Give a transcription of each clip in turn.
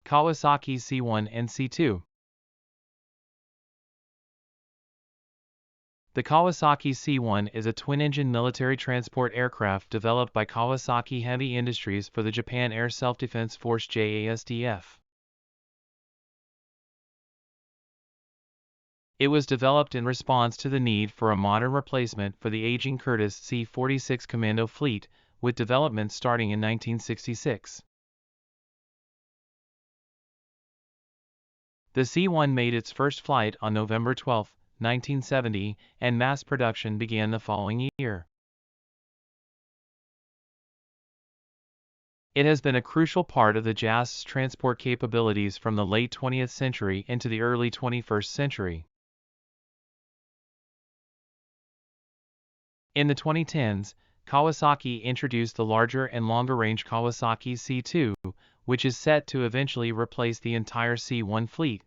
Kawasaki C1 and C2. The Kawasaki C1 is a twin-engine military transport aircraft developed by Kawasaki Heavy Industries for the Japan Air Self-Defense Force JASDF. It was developed in response to the need for a modern replacement for the aging Curtiss C-46 Commando fleet, with development starting in 1966. The C-1 made its first flight on November 12, 1970, and mass production began the following year. It has been a crucial part of the JAS's transport capabilities from the late 20th century into the early 21st century. In the 2010s, Kawasaki introduced the larger and longer-range Kawasaki C2, which is set to eventually replace the entire C1 fleet.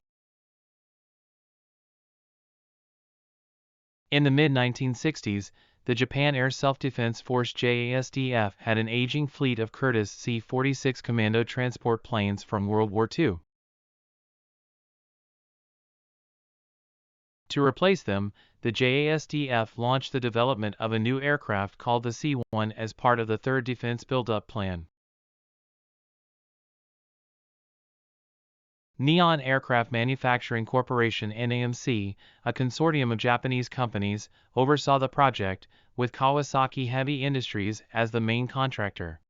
In the mid-1960s, the Japan Air Self-Defense Force JASDF had an aging fleet of Curtiss C-46 Commando transport planes from World War II. To replace them, the JASDF launched the development of a new aircraft called the C-1 as part of the Third Defense Build-Up Plan. Neon Aircraft Manufacturing Corporation (NAMC), a consortium of Japanese companies, oversaw the project, with Kawasaki Heavy Industries as the main contractor.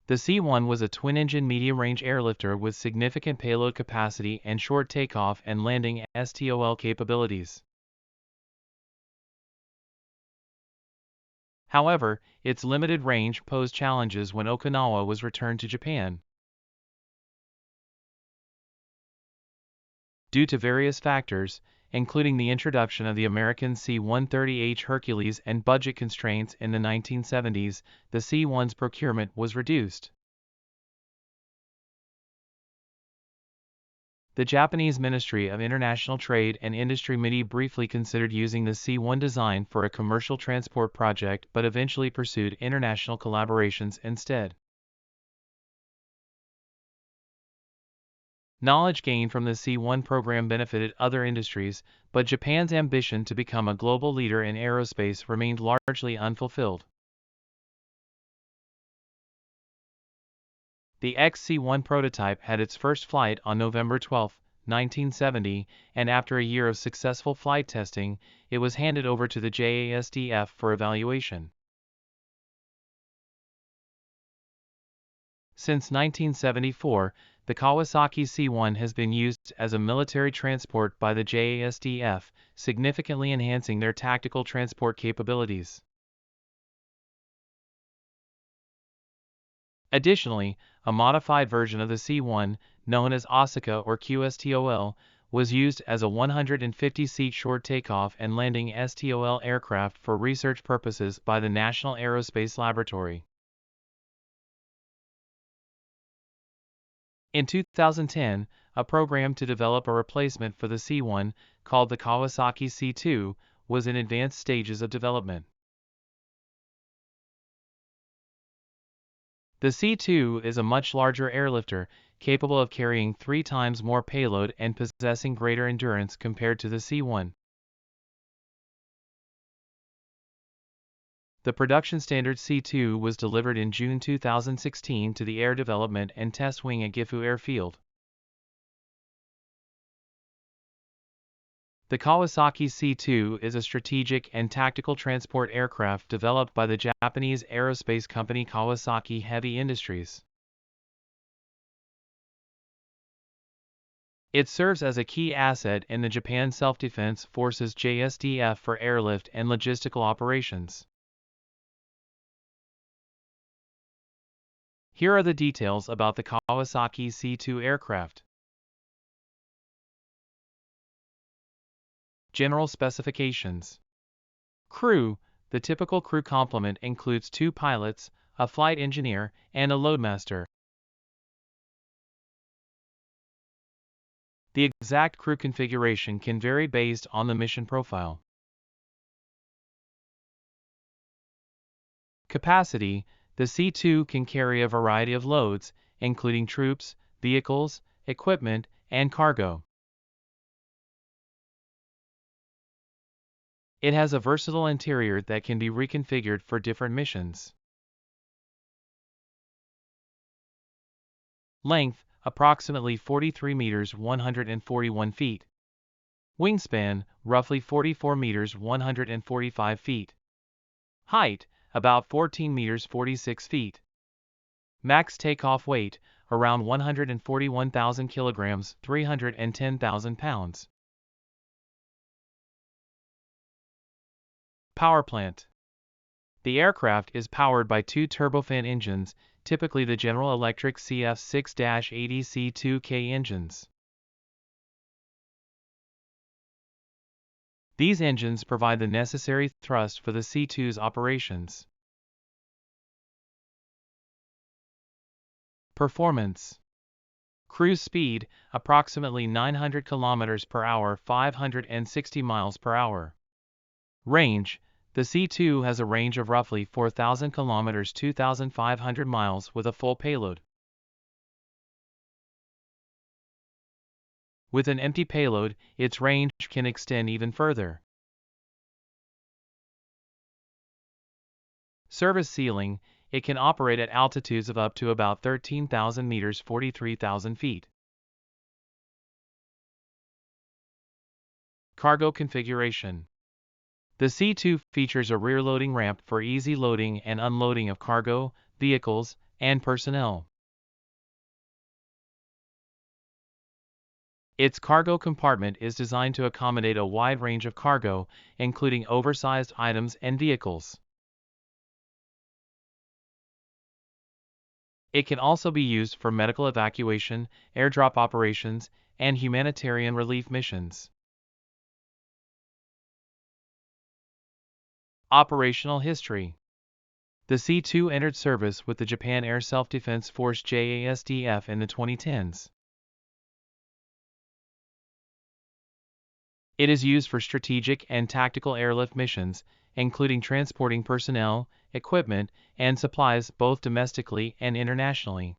The C-1 was a twin-engine medium-range airlifter with significant payload capacity and short takeoff and landing (STOL) capabilities. However, its limited range posed challenges when Okinawa was returned to Japan. Due to various factors, including the introduction of the American C-130H Hercules and budget constraints in the 1970s, the C-1's procurement was reduced. The Japanese Ministry of International Trade and Industry MITI briefly considered using the C-1 design for a commercial transport project but eventually pursued international collaborations instead. Knowledge gained from the C-1 program benefited other industries, but Japan's ambition to become a global leader in aerospace remained largely unfulfilled. The XC-1 prototype had its first flight on November 12, 1970, and after a year of successful flight testing, it was handed over to the JASDF for evaluation. Since 1974, the Kawasaki C1 has been used as a military transport by the JASDF, significantly enhancing their tactical transport capabilities. Additionally, a modified version of the C1, known as Osaka or QSTOL, was used as a 150-seat short takeoff and landing STOL aircraft for research purposes by the National Aerospace Laboratory. In 2010, a program to develop a replacement for the C1, called the Kawasaki C2, was in advanced stages of development. The C2 is a much larger airlifter, capable of carrying 3 times more payload and possessing greater endurance compared to the C1. The production standard C2 was delivered in June 2016 to the Air Development and Test Wing at Gifu Airfield. The Kawasaki C2 is a strategic and tactical transport aircraft developed by the Japanese aerospace company Kawasaki Heavy Industries. It serves as a key asset in the Japan Self-Defense Forces JSDF for airlift and logistical operations. Here are the details about the Kawasaki C2 aircraft. General specifications. Crew. The typical crew complement includes 2 pilots, a flight engineer, and a loadmaster. The exact crew configuration can vary based on the mission profile. Capacity. The C2 can carry a variety of loads, including troops, vehicles, equipment, and cargo. It has a versatile interior that can be reconfigured for different missions. Length, approximately 43 meters 141 feet. Wingspan, roughly 44 meters 145 feet. Height, about 14 meters 46 feet. Max takeoff weight, around 141,000 kilograms 310,000 pounds. Power plant. The aircraft is powered by two turbofan engines, typically the General Electric CF6-80 C2K engines. These engines provide the necessary thrust for the C2's operations. Performance. Cruise speed, approximately 900 km per hour 560 miles per hour. Range. The C2 has a range of roughly 4,000 km 2,500 miles with a full payload. With an empty payload, its range can extend even further. Service ceiling. It can operate at altitudes of up to about 13,000 meters 43,000 feet. Cargo configuration. The C2 features a rear-loading ramp for easy loading and unloading of cargo, vehicles, and personnel. Its cargo compartment is designed to accommodate a wide range of cargo, including oversized items and vehicles. It can also be used for medical evacuation, airdrop operations, and humanitarian relief missions. Operational history. The C2 entered service with the Japan Air Self-Defense Force JASDF in the 2010s. It is used for strategic and tactical airlift missions, including transporting personnel, equipment, and supplies both domestically and internationally.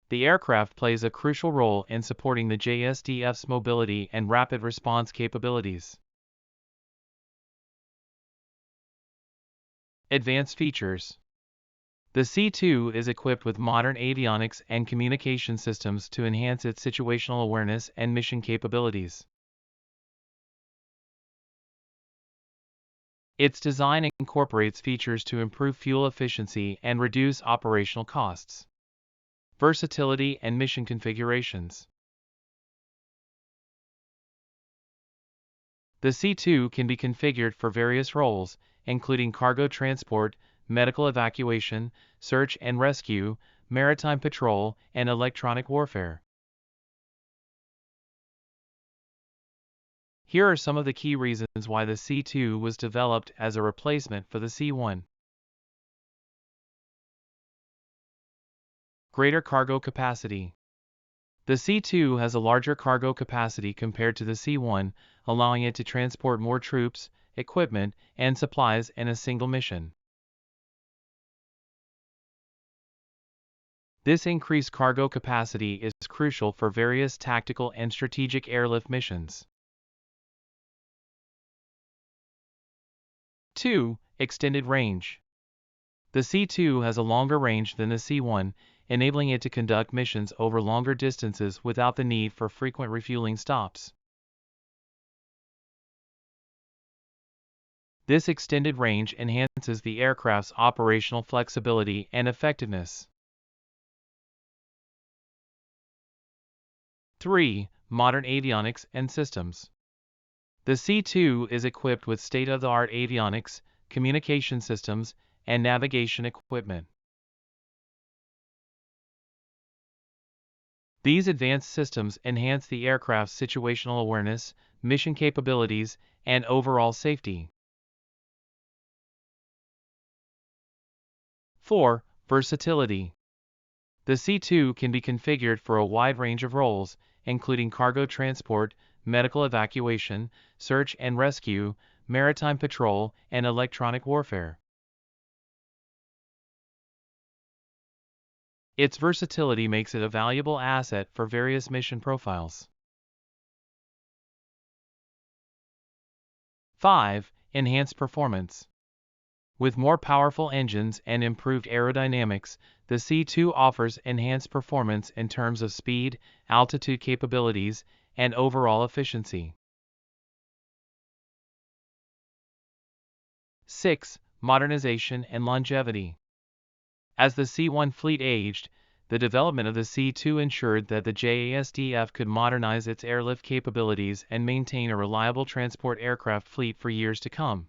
The aircraft plays a crucial role in supporting the JSDF's mobility and rapid response capabilities. Advanced features. The C2 is equipped with modern avionics and communication systems to enhance its situational awareness and mission capabilities. Its design incorporates features to improve fuel efficiency and reduce operational costs. Versatility and mission configurations. The C2 can be configured for various roles, including cargo transport, medical evacuation, search and rescue, maritime patrol, and electronic warfare. Here are some of the key reasons why the C2 was developed as a replacement for the C1. Greater cargo capacity. The C2 has a larger cargo capacity compared to the C1, allowing it to transport more troops, equipment, and supplies in a single mission. This increased cargo capacity is crucial for various tactical and strategic airlift missions. 2. Extended range. The C2 has a longer range than the C1, enabling it to conduct missions over longer distances without the need for frequent refueling stops. This extended range enhances the aircraft's operational flexibility and effectiveness. 3. Modern avionics and systems. The C2 is equipped with state-of-the-art avionics, communication systems, and navigation equipment. These advanced systems enhance the aircraft's situational awareness, mission capabilities, and overall safety. 4. Versatility. The C2 can be configured for a wide range of roles, including cargo transport, medical evacuation, search and rescue, maritime patrol, and electronic warfare. Its versatility makes it a valuable asset for various mission profiles. 5. Enhanced performance. With more powerful engines and improved aerodynamics, the C2 offers enhanced performance in terms of speed, altitude capabilities, and overall efficiency. 6. Modernization and longevity. As the C1 fleet aged, the development of the C2 ensured that the JASDF could modernize its airlift capabilities and maintain a reliable transport aircraft fleet for years to come.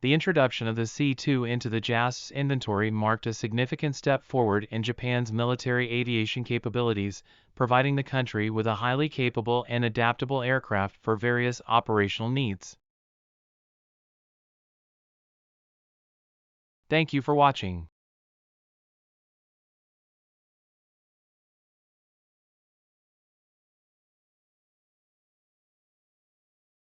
The introduction of the C2 into the JASDF's inventory marked a significant step forward in Japan's military aviation capabilities, providing the country with a highly capable and adaptable aircraft for various operational needs. Thank you for watching.